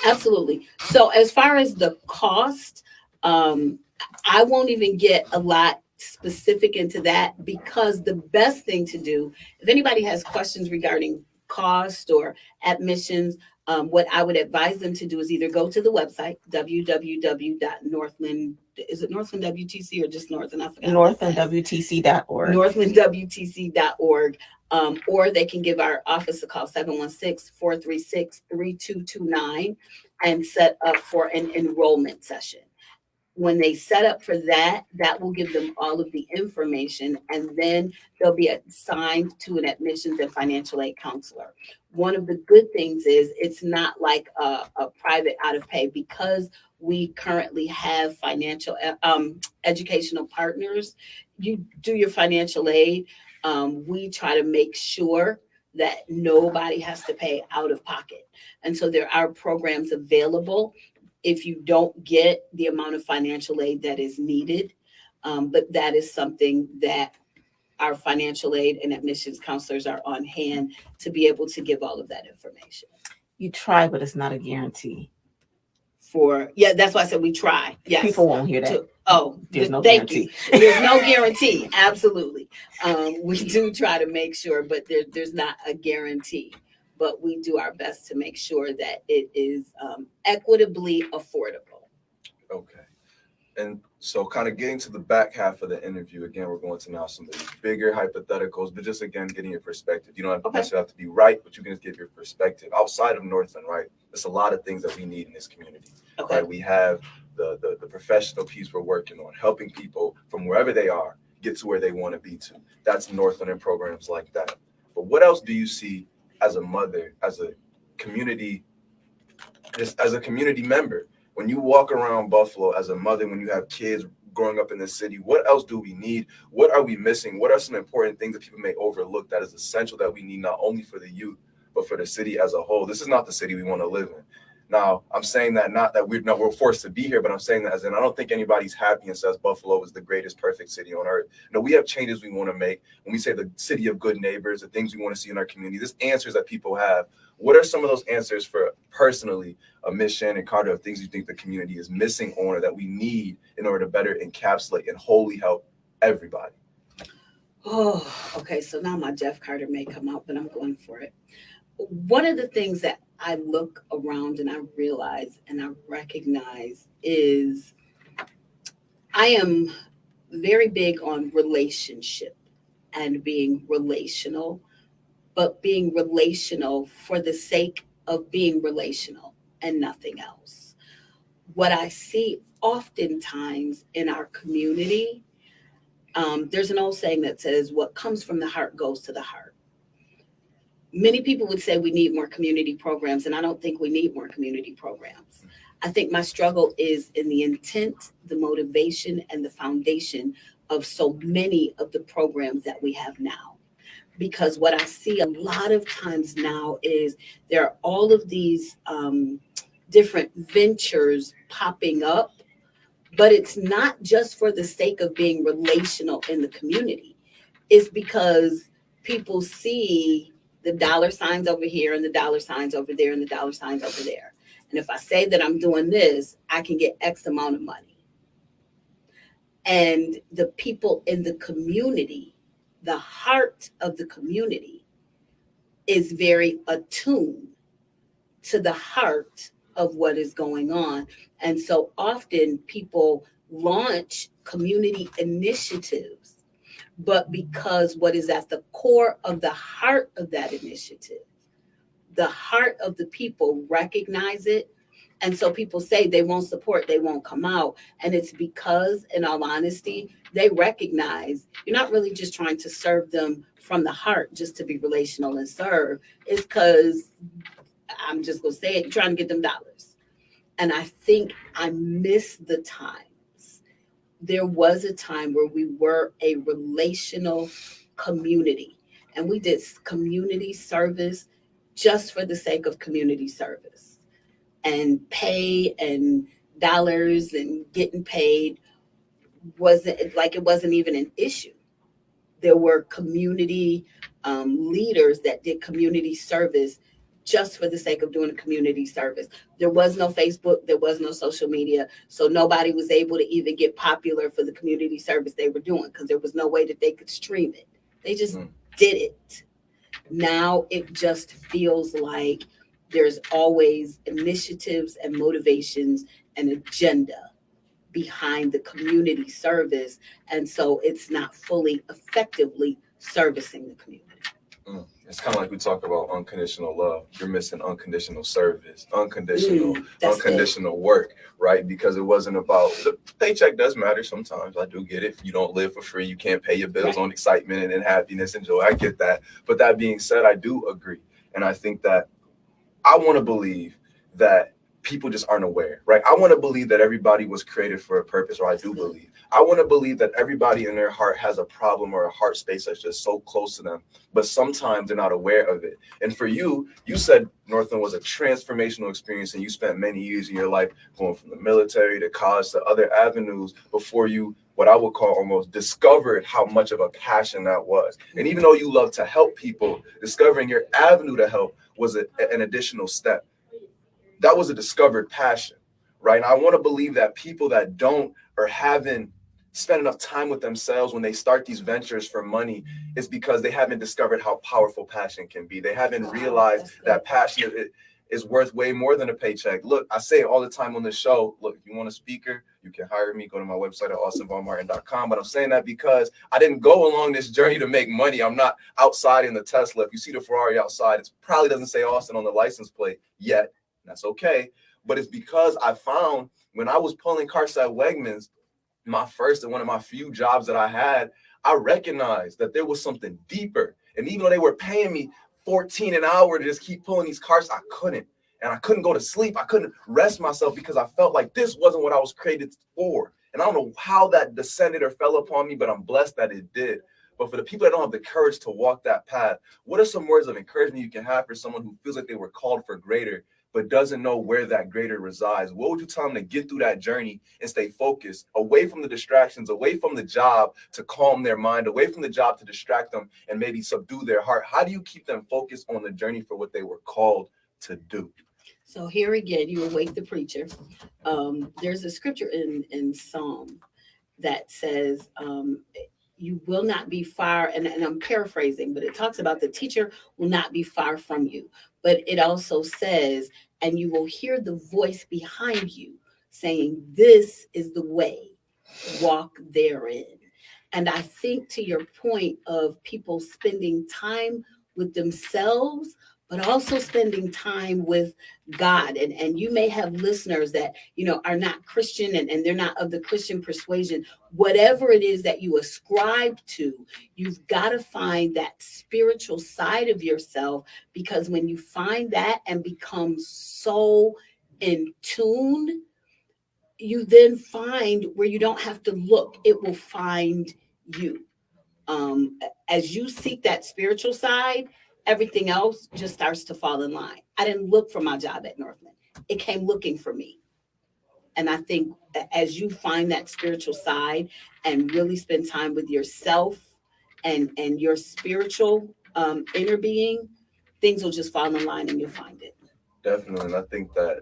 Absolutely. So as far as the cost, I won't even get a lot specific into that, because the best thing to do, if anybody has questions regarding cost or admissions, what I would advise them to do is either go to the website, www.northland, is it Northland WTC or just Northland? I forgot. NorthlandWTC.org. NorthlandWTC.org. Or they can give our office a call, 716-436-3229, and set up for an enrollment session. When they set up for that, that will give them all of the information, and then they'll be assigned to an admissions and financial aid counselor. One of the good things is it's not like a private out of pay, because we currently have financial educational partners. You do your financial aid. We try to make sure that nobody has to pay out of pocket. And so there are programs available if you don't get the amount of financial aid that is needed. But that is something that our financial aid and admissions counselors are on hand to be able to give all of that information. You try, but it's not a guarantee. That's why I said we try. Yes. People won't hear that. There's no guarantee. There's no guarantee. Absolutely. We do try to make sure, but there's not a guarantee. but we do our best to make sure that it is equitably affordable. Okay. And so kind of getting to the back half of the interview, again, we're going to now some of these bigger hypotheticals, but just again, getting your perspective. You don't necessarily have to be right, but you can just give your perspective. Outside of Northland, right, there's a lot of things that we need in this community. Okay. Right? We have the professional piece we're working on, helping people from wherever they are get to where they want to be to. That's Northland and programs like that. But what else do you see as a mother, as a community, just as a community member? When you walk around Buffalo as a mother, when you have kids growing up in the city, what else do we need? What are we missing? What are some important things that people may overlook that is essential that we need not only for the youth, but for the city as a whole? This is not the city we want to live in. Now, I'm saying that not that we're forced to be here, but I'm saying that as in I don't think anybody's happy and says Buffalo is the greatest, perfect city on earth. No, we have changes we want to make. When we say the city of good neighbors, the things we want to see in our community, there's answers that people have. What are some of those answers for personally, Ms. Shannon Carter, of things you think the community is missing on or that we need in order to better encapsulate and wholly help everybody? Oh, okay. So now my Jeff Carter may come out, but I'm going for it. One of the things that I look around and I realize and I recognize is I am very big on relationship and being relational, but being relational for the sake of being relational and nothing else. What I see oftentimes in our community, there's an old saying that says, what comes from the heart goes to the heart. Many people would say we need more community programs, and I don't think we need more community programs. I think my struggle is in the intent, the motivation, and the foundation of so many of the programs that we have now. Because what I see a lot of times now is there are all of these different ventures popping up, but it's not just for the sake of being relational in the community. It's because people see the dollar signs over here and the dollar signs over there and the dollar signs over there. And if I say that I'm doing this, I can get X amount of money. And the people in the community, the heart of the community, is very attuned to the heart of what is going on. And so often people launch community initiatives, but because what is at the core of the heart of that initiative, the heart of the people recognize it. And so people say they won't support, they won't come out. And it's because, in all honesty, they recognize you're not really just trying to serve them from the heart just to be relational and serve. It's because, I'm just going to say it, you're trying to get them dollars. And I think I miss the times. There was a time where we were a relational community and we did community service just for the sake of community service, and pay and dollars and getting paid wasn't even an issue. There were community leaders that did community service just for the sake of doing a community service. There was no Facebook, there was no social media, so nobody was able to even get popular for the community service they were doing because there was no way that they could stream it. They just did it. Now it just feels like there's always initiatives and motivations and agenda behind the community service, and so it's not fully effectively servicing the community. It's kind of like we talk about unconditional love. You're missing unconditional service, unconditional work, right? Because it wasn't about, the paycheck does matter sometimes. I do get it. You don't live for free. You can't pay your bills on excitement and happiness and joy. I get that. But that being said, I do agree. And I think that I want to believe that people just aren't aware, right? I want to believe that everybody was created for a purpose, or I do believe. I want to believe that everybody in their heart has a problem or a heart space that's just so close to them, but sometimes they're not aware of it. And for you, you said Northland was a transformational experience, and you spent many years in your life going from the military to college to other avenues before you, what I would call almost discovered how much of a passion that was. And even though you love to help people, discovering your avenue to help was an additional step. That was a discovered passion, right? And I want to believe that people that don't or haven't spend enough time with themselves when they start these ventures for money is because they haven't discovered how powerful passion can be. They haven't realized that passion is worth way more than a paycheck. Look, I say it all the time on the show. Look, if you want a speaker, you can hire me. Go to my website at austinvonmartin.com. But I'm saying that because I didn't go along this journey to make money. I'm not outside in the Tesla. If you see the Ferrari outside, it probably doesn't say Austin on the license plate yet. That's okay. But it's because I found when I was pulling carts at Wegmans, my first and one of my few jobs that I had, I recognized that there was something deeper. And even though they were paying me $14 an hour to just keep pulling these carts, I couldn't. And I couldn't go to sleep. I couldn't rest myself because I felt like this wasn't what I was created for. And I don't know how that descended or fell upon me, but I'm blessed that it did. But for the people that don't have the courage to walk that path, what are some words of encouragement you can have for someone who feels like they were called for greater, but doesn't know where that greater resides? What would you tell them to get through that journey and stay focused, away from the distractions, away from the job to calm their mind, away from the job to distract them and maybe subdue their heart? How do you keep them focused on the journey for what they were called to do? So here again, you awake the preacher. There's a scripture in Psalm that says, you will not be far, and I'm paraphrasing, but it talks about the teacher will not be far from you. But it also says, and you will hear the voice behind you saying, this is the way, walk therein. And I think to your point of people spending time with themselves, but also spending time with God. And you may have listeners that, are not Christian and they're not of the Christian persuasion. Whatever it is that you ascribe to, you've got to find that spiritual side of yourself, because when you find that and become so in tune, you then find where you don't have to look. It will find you. As you seek that spiritual side, everything else just starts to fall in line. I didn't look for my job at Northland. It came looking for me. And I think as you find that spiritual side and really spend time with yourself and your spiritual inner being, things will just fall in line and you'll find it. Definitely. And I think that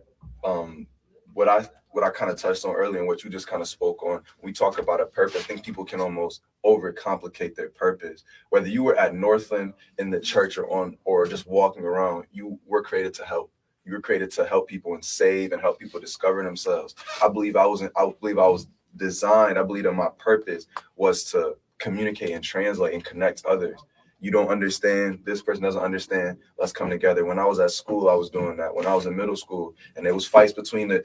what I kind of touched on earlier and what you just kind of spoke on, we talk about a purpose. I think people can almost overcomplicate their purpose. Whether you were at Northland in the church or just walking around, you were created to help. You were created to help people and save and help people discover themselves. I believe I was designed. I believe that my purpose was to communicate and translate and connect others. You don't understand, this person doesn't understand, let's come together. When I was at school, I was doing that. When I was in middle school, and there was fights between the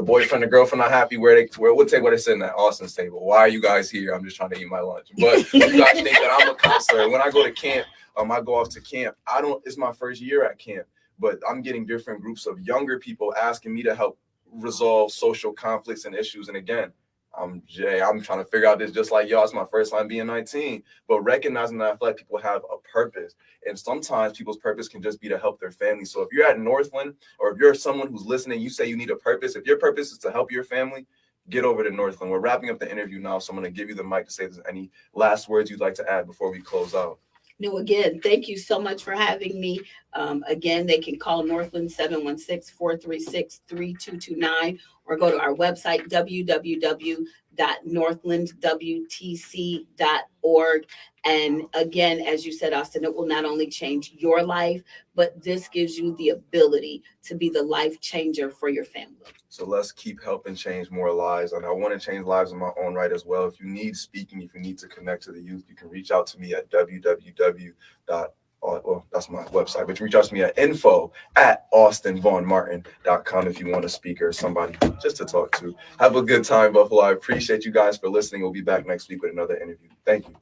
boyfriend and girlfriend not happy what table they sitting at? Austin's table. Why are you guys here? I'm just trying to eat my lunch. But you guys think that I'm a counselor. When I go to camp, I go off to camp. It's my first year at camp, but I'm getting different groups of younger people asking me to help resolve social conflicts and issues. And again, I'm Jay. I'm trying to figure out this just like y'all. It's my first time being 19, but recognizing that I feel like people have a purpose, and sometimes people's purpose can just be to help their family. So if you're at Northland, or if you're someone who's listening, you say you need a purpose. If your purpose is to help your family, get over to Northland. We're wrapping up the interview now, so I'm going to give you the mic to say if there's any last words you'd like to add before we close out. No, again, thank you so much for having me. Again, they can call Northland 716-436-3229 or go to our website, www.northlandwtc.org. And again, as you said, Austin, it will not only change your life, but this gives you the ability to be the life changer for your family. So let's keep helping change more lives. And I want to change lives in my own right as well. If you need speaking, if you need to connect to the youth, you can reach out to me at that's my website, but you can reach out to me at info@austinvonmartin.com if you want a speaker or somebody just to talk to. Have a good time, Buffalo. I appreciate you guys for listening. We'll be back next week with another interview. Thank you.